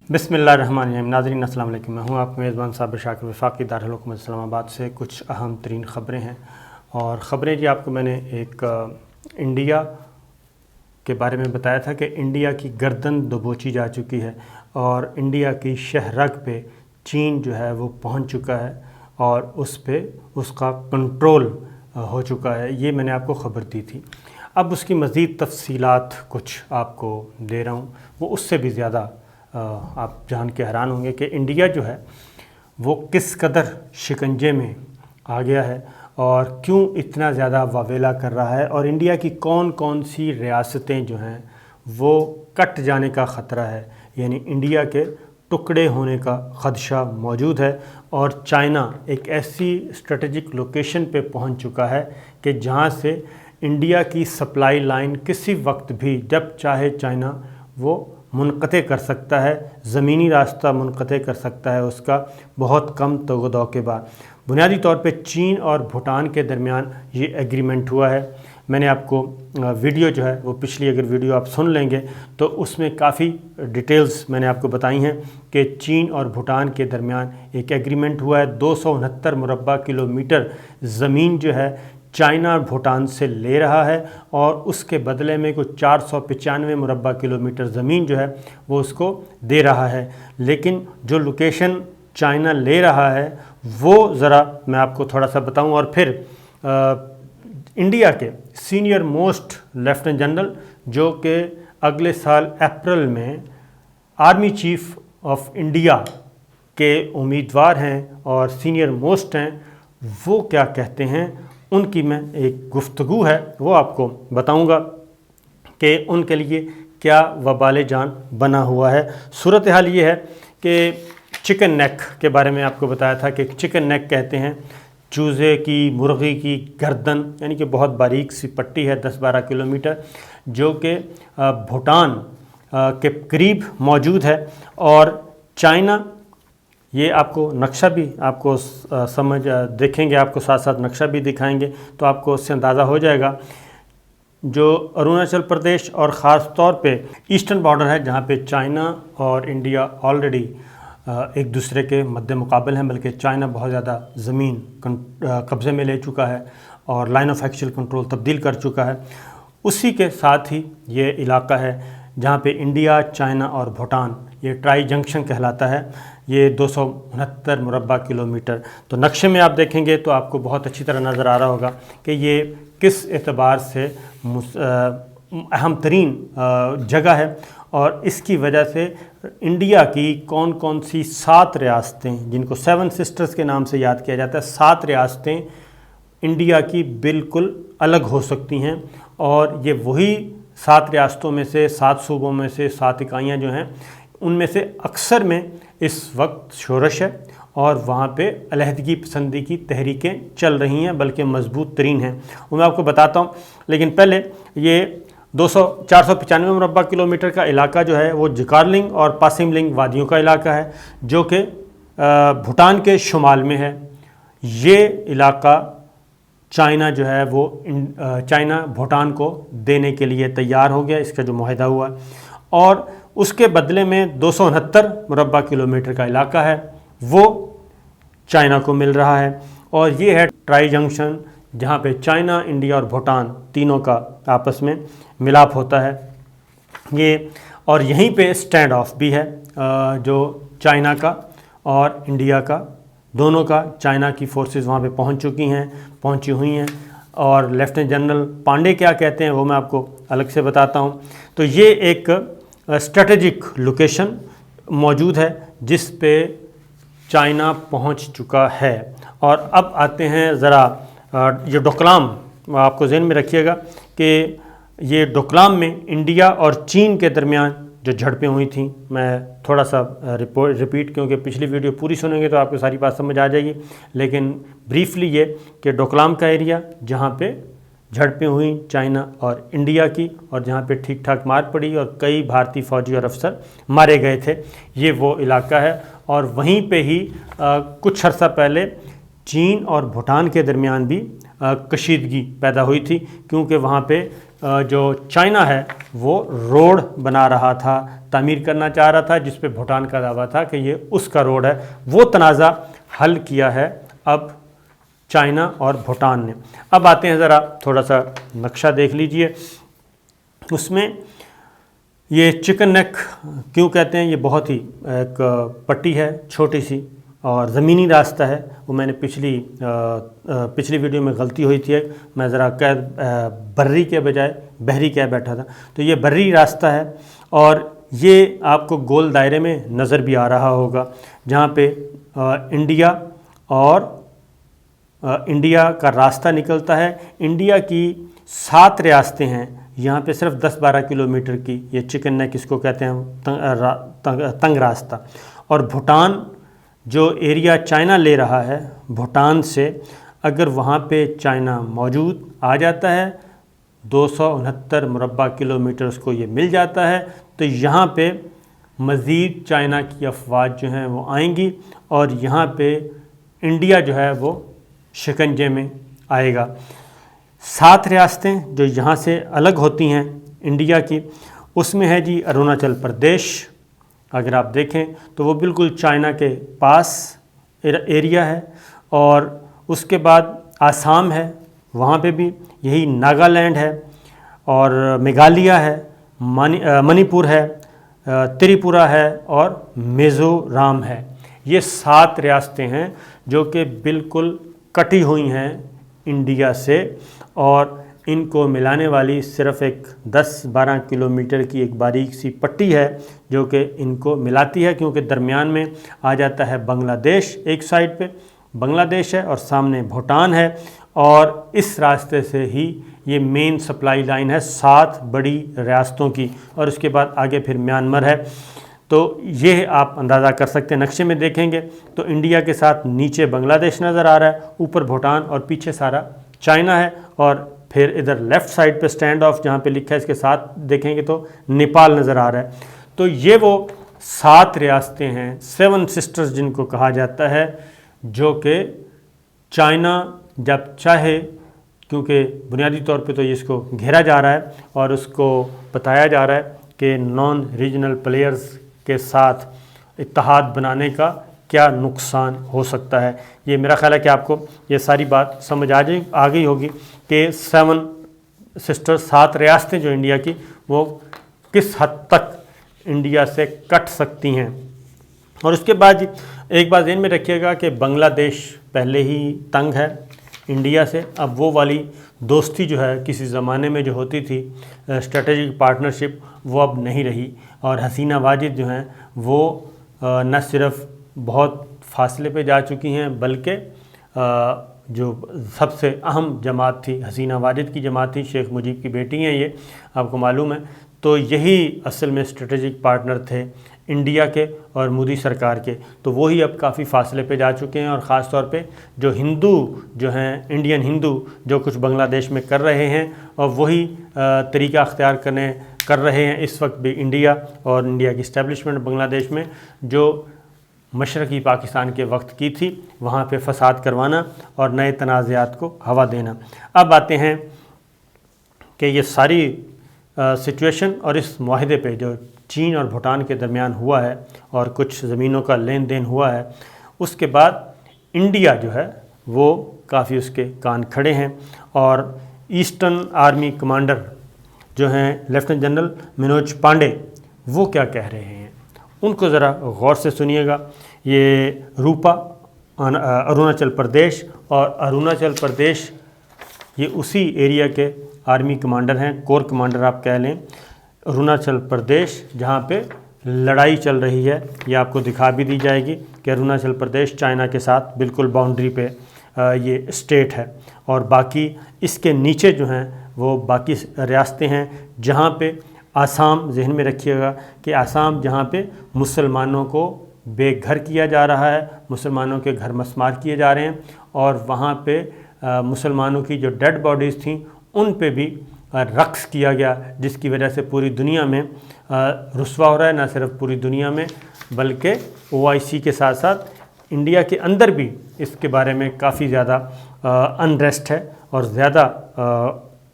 बिस्मिल्लाहिर्रहमानिर्रहीम। नाज़रीन अस्सलाम वालेकुम। मैं हूँ आपका मेज़बान साबिर शाकिर वफाकी दारुल हुकूमत इस्लामाबाद से। कुछ अहम तरीन ख़बरें हैं और ख़बरें जी आपको मैंने एक इंडिया के बारे में बताया था कि इंडिया की गर्दन दबोची जा चुकी है और इंडिया की शहरग पे चीन जो है वो पहुँच चुका है और उस पे उसका कंट्रोल हो चुका है। ये मैंने आपको ख़बर दी थी। अब उसकी मज़ीद तफ़सीलात कुछ आपको दे रहा हूँ, वो उससे भी ज़्यादा आप जान के हैरान होंगे कि इंडिया जो है वो किस कदर शिकंजे में आ गया है और क्यों इतना ज़्यादा वावेला कर रहा है और इंडिया की कौन कौन सी रियासतें जो हैं वो कट जाने का ख़तरा है, यानी इंडिया के टुकड़े होने का ख़दशा मौजूद है। और चाइना एक ऐसी स्ट्रेटजिक लोकेशन पे पहुंच चुका है कि जहां से इंडिया की सप्लाई लाइन किसी वक्त भी जब चाहे चाइना वो मुनक़ते कर सकता है, ज़मीनी रास्ता मुनक़ते कर सकता है उसका बहुत कम तगदौ के बाद। बुनियादी तौर पे चीन और भूटान के दरमियान ये एग्रीमेंट हुआ है। मैंने आपको वीडियो जो है वो पिछली अगर वीडियो आप सुन लेंगे तो उसमें काफ़ी डिटेल्स मैंने आपको बताई हैं कि चीन और भूटान के दरमियान एक एग्रीमेंट हुआ है। 269 मुरब्बा किलोमीटर ज़मीन जो है चाइना और भूटान से ले रहा है और उसके बदले में कुछ 495 मुरब्बा किलोमीटर ज़मीन जो है वो उसको दे रहा है। लेकिन जो लोकेशन चाइना ले रहा है वो ज़रा मैं आपको थोड़ा सा बताऊं और फिर इंडिया के सीनियर मोस्ट लेफ्टिनेंट जनरल जो कि अगले साल अप्रैल में आर्मी चीफ ऑफ इंडिया के उम्मीदवार हैं और सीनियर मोस्ट हैं, वो क्या कहते हैं उनकी मैं एक गुफ्तगू है वो आपको बताऊंगा कि उनके लिए क्या वबाल जान बना हुआ है। सूरत हाल ये है कि चिकन नेक के बारे में आपको बताया था कि चिकन नेक कहते हैं चूज़े की, मुर्गी की गर्दन, यानी कि बहुत बारीक सी पट्टी है 10-12 किलोमीटर जो कि भूटान के करीब मौजूद है। और चाइना, ये आपको नक्शा भी आपको समझ देखेंगे, आपको साथ साथ नक्शा भी दिखाएंगे तो आपको उससे अंदाज़ा हो जाएगा। जो अरुणाचल प्रदेश और ख़ास तौर पे ईस्टर्न बॉर्डर है जहाँ पे चाइना और इंडिया ऑलरेडी एक दूसरे के मद्दे मुकाबल हैं, बल्कि चाइना बहुत ज़्यादा ज़मीन कब्ज़े में ले चुका है और लाइन ऑफ एक्चुअल कंट्रोल तब्दील कर चुका है। उसी के साथ ही ये इलाका है जहाँ पे इंडिया, चाइना और भूटान, ये ट्राई जंक्शन कहलाता है। ये 269 मुरब्बा किलोमीटर, तो नक्शे में आप देखेंगे तो आपको बहुत अच्छी तरह नज़र आ रहा होगा कि ये किस एतबार से अहम तरीन जगह है। और इसकी वजह से इंडिया की कौन कौन सी 7 रियासतें, जिनको 7 सिस्टर्स के नाम से याद किया जाता है, 7 रियासतें इंडिया की बिल्कुल अलग हो सकती हैं। और ये वही 7 रियासतों में से, 7 सूबों में से 7 इकाइयाँ जो हैं उनमें से अक्सर में इस वक्त शोरश है और वहाँ पे अलहदगी पसंदी की तहरीकें चल रही हैं, बल्कि मजबूत तरीन हैं, वो मैं आपको बताता हूँ। लेकिन पहले ये 495 मुरब्बा किलोमीटर का इलाका जो है वो जिकारलिंग और पासिमलिंग वादियों का इलाका है जो कि भूटान के शुमाल में है। ये इलाका चाइना जो है वो चाइना भूटान को देने के लिए तैयार हो गया, इसका जो मुआहदा हुआ, और उसके बदले में 269 मुरब्बा किलोमीटर का इलाका है वो चाइना को मिल रहा है। और ये है ट्राई जंक्शन जहाँ पे चाइना, इंडिया और भूटान तीनों का आपस में मिलाप होता है ये। और यहीं पे स्टैंड ऑफ भी है जो चाइना का और इंडिया का, दोनों का। चाइना की फोर्सेस वहाँ पे पहुँची हुई हैं और लेफ्टिनेंट जनरल पांडे क्या कहते हैं वो मैं आपको अलग से बताता हूँ। तो ये एक स्ट्रेटेजिक लोकेशन मौजूद है जिस पे चाइना पहुंच चुका है। और अब आते हैं ज़रा ये डोकलाम, आपको ज़हन में रखिएगा कि ये डोकलाम में इंडिया और चीन के दरमियान जो झड़पें हुई थी, मैं थोड़ा सा रिपीट, क्योंकि पिछली वीडियो पूरी सुनेंगे तो आपको सारी बात समझ आ जाएगी, लेकिन ब्रीफली ये कि डोकलाम का एरिया जहाँ पे झड़पें हुई चाइना और इंडिया की और जहाँ पे ठीक ठाक मार पड़ी और कई भारतीय फौजी और अफसर मारे गए थे, ये वो इलाका है। और वहीं पे ही कुछ अर्सा पहले चीन और भूटान के दरमियान भी कशीदगी पैदा हुई थी, क्योंकि वहाँ पे जो चाइना है वो रोड बना रहा था, तामीर करना चाह रहा था, जिस पे भूटान का दावा था कि ये उसका रोड है। वो तनाज़ा हल किया है अब चाइना और भूटान ने। अब आते हैं, ज़रा थोड़ा सा नक्शा देख लीजिए। उसमें ये चिकन नेक क्यों कहते हैं, ये बहुत ही एक पट्टी है छोटी सी और ज़मीनी रास्ता है। वो मैंने पिछली वीडियो में गलती हुई थी, मैं ज़रा बर्री के बजाय बहरी कह बैठा था। तो ये बर्री रास्ता है और ये आपको गोल दायरे में नज़र भी आ रहा होगा, जहाँ पे इंडिया का रास्ता निकलता है। इंडिया की 7 रियासतें हैं, यहाँ पे सिर्फ 10-12 किलोमीटर की ये चिकन नेक इसको कहते हैं तंग रास्ता। और भूटान जो एरिया चाइना ले रहा है, भूटान से अगर वहाँ पे चाइना मौजूद आ जाता है, 269 मुरब्बा किलोमीटर उसको ये मिल जाता है, तो यहाँ पे मज़ीद चाइना की अफवाज जो हैं वो आएंगी और यहाँ पे इंडिया जो है वो शिकंजे में आएगा। 7 रियासतें जो यहाँ से अलग होती हैं इंडिया की, उसमें है जी अरुणाचल प्रदेश। अगर आप देखें तो वो बिल्कुल चाइना के पास एरिया है। और उसके बाद आसाम है, वहाँ पे भी यही, नागालैंड है और मेघालय है, मणिपुर है, त्रिपुरा है और मिज़ोरम है। ये 7 रियासतें हैं जो कि बिल्कुल कटी हुई हैं इंडिया से और इनको मिलाने वाली सिर्फ़ एक 10-12 किलोमीटर की एक बारीक सी पट्टी है जो कि इनको मिलाती है, क्योंकि दरमियान में आ जाता है बांग्लादेश। एक साइड पे बांग्लादेश है और सामने भूटान है और इस रास्ते से ही ये मेन सप्लाई लाइन है 7 बड़ी रियासतों की। और उसके बाद आगे फिर म्यांमार है। तो ये आप अंदाज़ा कर सकते हैं, नक्शे में देखेंगे तो इंडिया के साथ नीचे बांग्लादेश नज़र आ रहा है, ऊपर भूटान और पीछे सारा चाइना है। और फिर इधर लेफ़्ट साइड पे स्टैंड ऑफ जहाँ पे लिखा है इसके साथ देखेंगे तो नेपाल नज़र आ रहा है। तो ये वो 7 रियासतें हैं, 7 सिस्टर्स जिनको कहा जाता है, जो कि चाइना जब चाहे, क्योंकि बुनियादी तौर पे तो ये इसको घेरा जा रहा है और उसको बताया जा रहा है कि नॉन रीजनल प्लेयर्स के साथ इत्तेहाद बनाने का क्या नुकसान हो सकता है। ये मेरा ख्याल है कि आपको ये सारी बात समझ आ गई होगी कि 7 सिस्टर्स, 7 रियासतें जो इंडिया की, वो किस हद तक इंडिया से कट सकती हैं। और उसके बाद एक बात ध्यान में रखिएगा कि बांग्लादेश पहले ही तंग है इंडिया से। अब वो वाली दोस्ती जो है किसी ज़माने में जो होती थी, स्ट्रेटेजिक पार्टनरशिप, वो अब नहीं रही। और हसीना वाजिद जो हैं वो न सिर्फ बहुत फासले पे जा चुकी हैं, बल्कि जो सबसे अहम जमात थी, हसीना वाजिद की जमात थी, शेख मुजीब की बेटी हैं ये, आपको मालूम है। तो यही असल में स्ट्रेटेजिक पार्टनर थे इंडिया के और मोदी सरकार के। तो वही अब काफ़ी फासले पे जा चुके हैं। और ख़ास तौर पे जो हिंदू जो हैं, इंडियन हिंदू जो कुछ बांग्लादेश में कर रहे हैं, और वही तरीका अख्तियार कर रहे हैं इस वक्त भी इंडिया और इंडिया की इस्टेब्लिशमेंट बांग्लादेश में, जो मशरक़ी पाकिस्तान के वक्त की थी, वहाँ पे फसाद करवाना और नए तनाज़ात को हवा देना। अब आते हैं कि ये सारी सिचुएशन और इस मुआहदे पे जो चीन और भूटान के दरमियान हुआ है और कुछ ज़मीनों का लेन देन हुआ है, उसके बाद इंडिया जो है वो काफ़ी उसके कान खड़े हैं। और ईस्टर्न आर्मी कमांडर जो हैं लेफ्टिनेंट जनरल मनोज पांडे, वो क्या कह रहे हैं, उनको ज़रा गौर से सुनिएगा। ये रूपा अरुणाचल प्रदेश, और अरुणाचल प्रदेश ये उसी एरिया के आर्मी कमांडर हैं, कोर कमांडर आप कह लें। अरुणाचल प्रदेश जहाँ पे लड़ाई चल रही है, ये आपको दिखा भी दी जाएगी कि अरुणाचल प्रदेश चाइना के साथ बिल्कुल बाउंड्री पे ये स्टेट है। और बाकी इसके नीचे जो हैं वो बाकी रियासतें हैं, जहाँ पे आसाम, जहन में रखिएगा कि आसाम जहाँ पे मुसलमानों को बेघर किया जा रहा है, मुसलमानों के घर मस्मार किए जा रहे हैं, और वहाँ पे मुसलमानों की जो डेड बॉडीज़ थी उन पे भी रक्स किया गया, जिसकी वजह से पूरी दुनिया में रुस्वा हो रहा है। न सिर्फ पूरी दुनिया में बल्कि OIC के साथ साथ इंडिया के अंदर भी इसके बारे में काफ़ी ज़्यादा अनरेस्ट है और ज़्यादा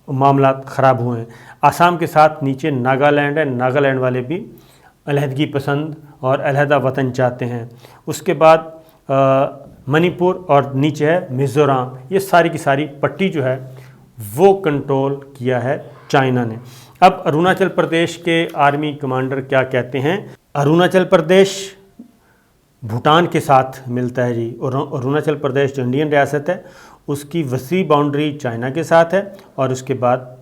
मामलात ख़राब हुए हैं। आसाम के साथ नीचे नागालैंड है, नागालैंड वाले भी अलहदगी पसंद और अलहदा वतन चाहते हैं। उसके बाद मणिपुर और नीचे है मिज़ोरम। ये सारी की सारी पट्टी जो है वो कंट्रोल किया है चाइना ने। अब अरुणाचल प्रदेश के आर्मी कमांडर क्या कहते हैं। अरुणाचल प्रदेश भूटान के साथ मिलता है जी, और अरुणाचल प्रदेश जो इंडियन रियासत है उसकी वसी बाउंड्री चाइना के साथ है और उसके बाद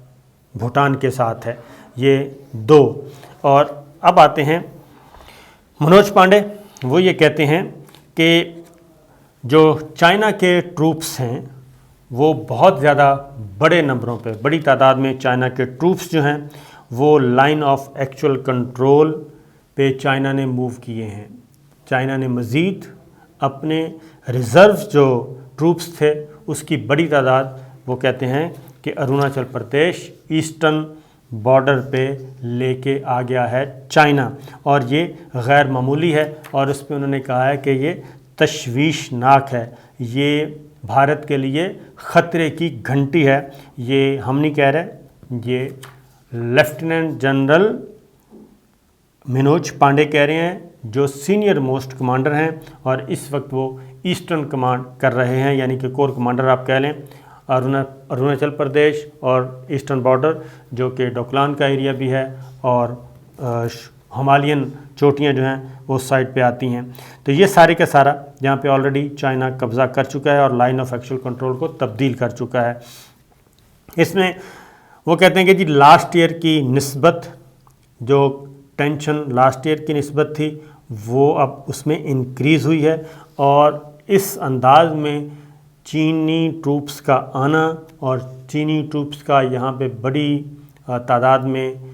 भूटान के साथ है, ये दो। और अब आते हैं मनोज पांडे, वो ये कहते हैं कि जो चाइना के ट्रूप्स हैं वो बहुत ज़्यादा बड़े नंबरों पे, बड़ी तादाद में चाइना के ट्रूप्स जो हैं वो लाइन ऑफ एक्चुअल कंट्रोल पे चाइना ने मूव किए हैं। चाइना ने मज़ीद अपने रिज़र्व जो ट्रूप्स थे उसकी बड़ी तादाद वो कहते हैं कि अरुणाचल प्रदेश ईस्टर्न बॉर्डर पे लेके आ गया है चाइना, और ये गैर मामूली है। और उस पर उन्होंने कहा है कि ये तशवीशनाक है, ये भारत के लिए ख़तरे की घंटी है। ये हम नहीं कह रहे, ये लेफ्टिनेंट जनरल मनोज पांडे कह रहे हैं जो सीनियर मोस्ट कमांडर हैं और इस वक्त वो ईस्टर्न कमांड कर रहे हैं, यानी कि कोर कमांडर आप कह लें। अरुणाचल प्रदेश और ईस्टर्न बॉर्डर जो कि डोकलाम का एरिया भी है और हिमालयन चोटियाँ जो हैं वो उस साइड पे आती हैं। तो ये सारे का सारा जहाँ पे ऑलरेडी चाइना कब्ज़ा कर चुका है और लाइन ऑफ एक्चुअल कंट्रोल को तब्दील कर चुका है। इसमें वो कहते हैं कि जी लास्ट ईयर की निस्बत, जो टेंशन लास्ट ईयर की निस्बत थी वो अब उसमें इंक्रीज़ हुई है, और इस अंदाज में चीनी ट्रूप्स का आना और चीनी ट्रूप्स का यहाँ पे बड़ी तादाद में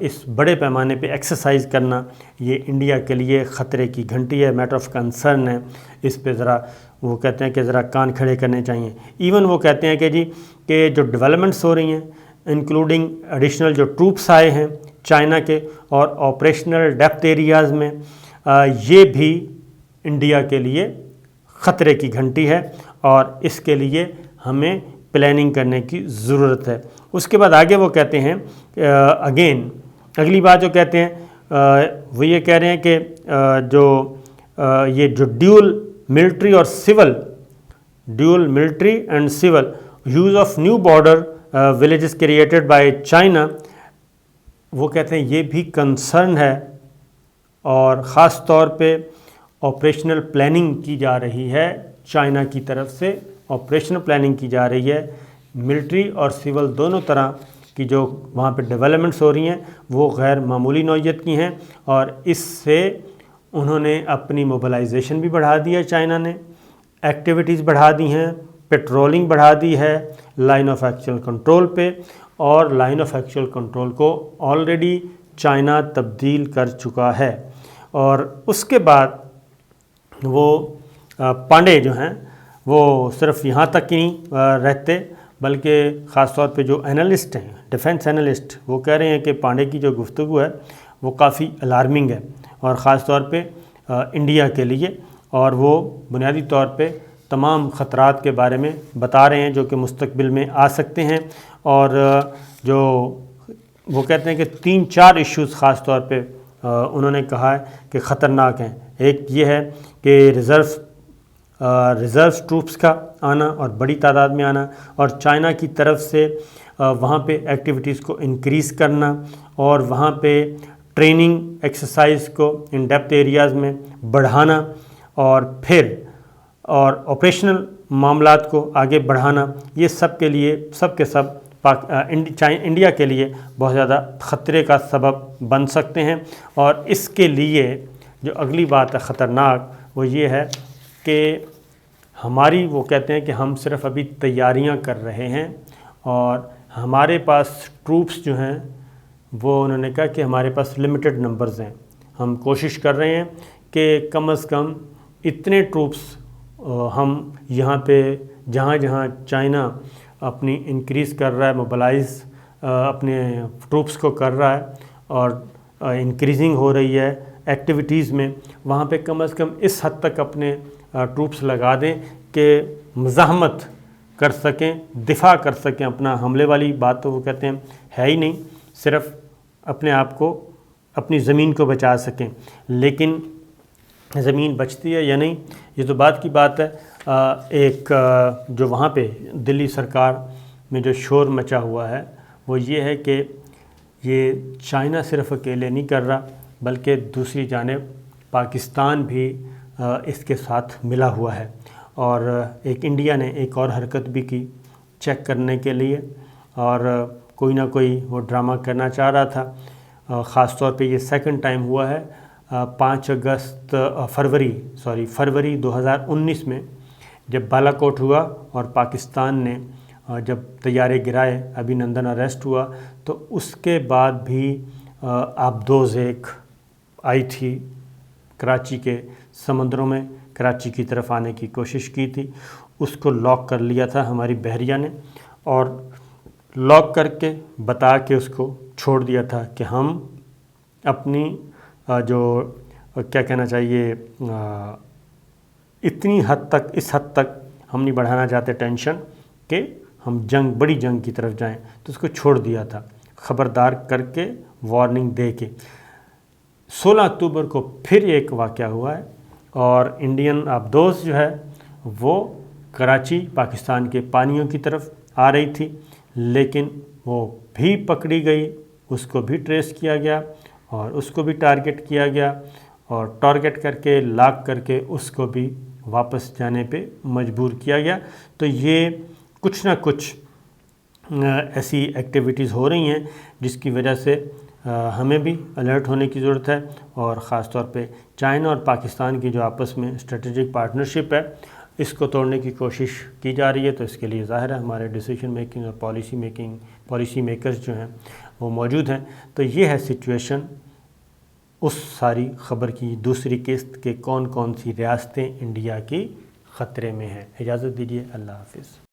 इस बड़े पैमाने पे एक्सरसाइज करना ये इंडिया के लिए ख़तरे की घंटी है, मैटर ऑफ कंसर्न है। इस पे ज़रा वो कहते हैं कि ज़रा कान खड़े करने चाहिए। इवन वो कहते हैं कि जी कि जो डेवलपमेंट्स हो रही हैं इंक्लूडिंग एडिशनल जो ट्रूप्स आए हैं चाइना के और ऑपरेशनल डेप्थ एरियाज़ में, ये भी इंडिया के लिए ख़तरे की घंटी है और इसके लिए हमें प्लानिंग करने की ज़रूरत है। उसके बाद आगे वो कहते हैं अगेन अगली बात जो कहते हैं वो ये कह रहे हैं कि ये जो ड्यूल मिलिट्री और सिविल, dual military and civil use of new border villages created by China, वो कहते हैं ये भी कंसर्न है और ख़ास तौर पे ऑपरेशनल प्लानिंग की जा रही है चाइना की तरफ से, ऑपरेशनल प्लानिंग की जा रही है। मिलिट्री और सिविल दोनों तरह की जो वहाँ पे डेवलपमेंट्स हो रही हैं वो गैर मामूली नौइयत की हैं और इससे उन्होंने अपनी मोबिलाइजेशन भी बढ़ा दी है, चाइना ने एक्टिविटीज़ बढ़ा दी हैं, पेट्रोलिंग बढ़ा दी है लाइन ऑफ एक्चुअल कंट्रोल पे, और लाइन ऑफ एक्चुअल कंट्रोल को ऑलरेडी चाइना तब्दील कर चुका है। और उसके बाद वो पांडे जो हैं वो सिर्फ यहाँ तक ही नहीं रहते बल्कि ख़ास तौर पे जो एनालिस्ट हैं, डिफेंस एनालिस्ट, वो कह रहे हैं कि पांडे की जो गुफ्तगू है वो काफ़ी अलार्मिंग है और ख़ास तौर पे इंडिया के लिए, और वो बुनियादी तौर पे तमाम ख़तरात के बारे में बता रहे हैं जो कि मुस्तकबिल में आ सकते हैं। और जो वो कहते हैं कि 3-4 इश्यूज़ ख़ास तौर पे उन्होंने कहा है कि ख़तरनाक हैं। एक ये है कि रिज़र्व ट्रूप्स का आना और बड़ी तादाद में आना, और चाइना की तरफ से वहाँ पे एक्टिविटीज़ को इंक्रीज़ करना और वहाँ पे ट्रेनिंग एक्सरसाइज को इन डेप्थ एरियाज़ में बढ़ाना और फिर और ऑपरेशनल मामलात को आगे बढ़ाना, ये सब के लिए सब के सब इंडिया के लिए बहुत ज़्यादा ख़तरे का सबब बन सकते हैं। और इसके लिए जो अगली बात है ख़तरनाक, वो ये है कि हमारी, वो कहते हैं कि हम सिर्फ अभी तैयारियां कर रहे हैं और हमारे पास ट्रूप्स जो हैं वो उन्होंने कहा कि हमारे पास लिमिटेड नंबर्स हैं। हम कोशिश कर रहे हैं कि कम से कम इतने ट्रूप्स हम यहाँ पे जहाँ जहाँ चाइना अपनी इंक्रीज़ कर रहा है, मोबिलाइज़ अपने ट्रूप्स को कर रहा है और इंक्रीजिंग हो रही है एक्टिविटीज़ में, वहाँ पे कम से कम इस हद तक अपने ट्रूप्स लगा दें कि मज़ाहमत کر سکیں، دفاع کر سکیں اپنا، حملے والی بات تو وہ کہتے ہیں ہے ہی نہیں، صرف اپنے آپ کو، اپنی زمین کو بچا سکیں۔ لیکن زمین بچتی ہے یا نہیں، یہ تو بعد کی بات ہے۔ ایک جو وہاں پہ دلی سرکار میں جو شور مچا ہوا ہے وہ یہ ہے کہ یہ چائنا صرف اکیلے نہیں کر رہا، بلکہ دوسری جانب پاکستان بھی اس کے ساتھ ملا ہوا ہے، اور ایک انڈیا نے ایک اور حرکت بھی کی چیک کرنے کے لیے، اور کوئی نہ کوئی وہ ڈرامہ کرنا چاہ رہا تھا۔ خاص طور پہ یہ سیکنڈ ٹائم ہوا ہے 5 فروری 2019 میں جب بالا کوٹ ہوا اور پاکستان نے جب طیارے گرائے، ابھینندن اریسٹ ہوا، تو اس کے بعد بھی آبدوز ایک آئی تھی کراچی کے سمندروں میں، کراچی کی طرف آنے کی کوشش کی تھی، اس کو لاک کر لیا تھا ہماری بحریہ نے، اور لاک کر کے بتا کے اس کو چھوڑ دیا تھا کہ ہم اپنی جو کیا کہنا چاہیے اتنی حد تک، اس حد تک ہم نہیں بڑھانا چاہتے ٹینشن کہ ہم بڑی جنگ کی طرف جائیں، تو اس کو چھوڑ دیا تھا خبردار کر کے، وارننگ دے کے۔ 16 اکتوبر کو پھر ایک واقعہ ہوا ہے، اور انڈین آبدوز جو ہے وہ کراچی پاکستان کے پانیوں کی طرف آ رہی تھی، لیکن وہ بھی پکڑی گئی، اس کو بھی ٹریس کیا گیا اور اس کو بھی ٹارگٹ کیا گیا، اور ٹارگٹ کر کے لاک کر کے اس کو بھی واپس جانے پہ مجبور کیا گیا۔ تو یہ کچھ نہ کچھ ایسی ایکٹیویٹیز ہو رہی ہیں جس کی وجہ سے ہمیں بھی الرٹ ہونے کی ضرورت ہے، اور خاص طور پہ چائنا اور پاکستان کی جو آپس میں اسٹریٹجک پارٹنرشپ ہے اس کو توڑنے کی کوشش کی جا رہی ہے۔ تو اس کے لیے ظاہر ہے ہمارے ڈیسیشن میکنگ اور پالیسی میکرز جو ہیں وہ موجود ہیں۔ تو یہ ہے سچویشن اس ساری خبر کی دوسری قسط کہ کون کون سی ریاستیں انڈیا کی خطرے میں ہیں۔ اجازت دیجیے، اللہ حافظ۔